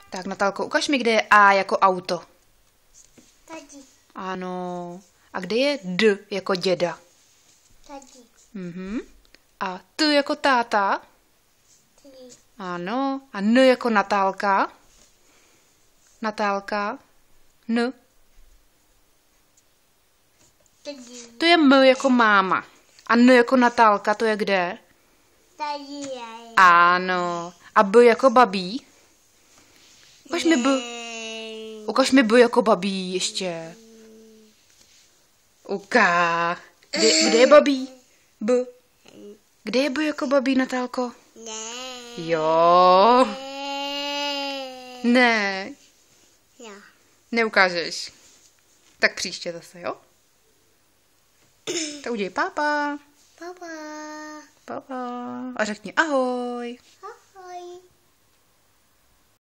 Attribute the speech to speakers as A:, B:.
A: Tak Natálko, ukaž mi, kde je A jako auto.
B: Tady.
A: Ano. A kde je D jako děda?
B: Tady.
A: A T jako táta?
B: Tady.
A: Ano. A N jako Natálka? Natálka? N.
B: Tady.
A: To je M jako máma. A N jako Natálka, to je kde?
B: Tady je.
A: Ano. A B jako babí? Ukaž mi B. Ukaž mi B jako babí ještě. Ukáž. Kde je babí? B. Kde je B jako babí, Natálko?
B: Ne.
A: Jo. Ne.
B: Jo.
A: Neukážeš. Tak příště zase, jo? Tak udělej pápa.
B: Papa.
A: Papa. A řekni ahoj.
B: Ahoj.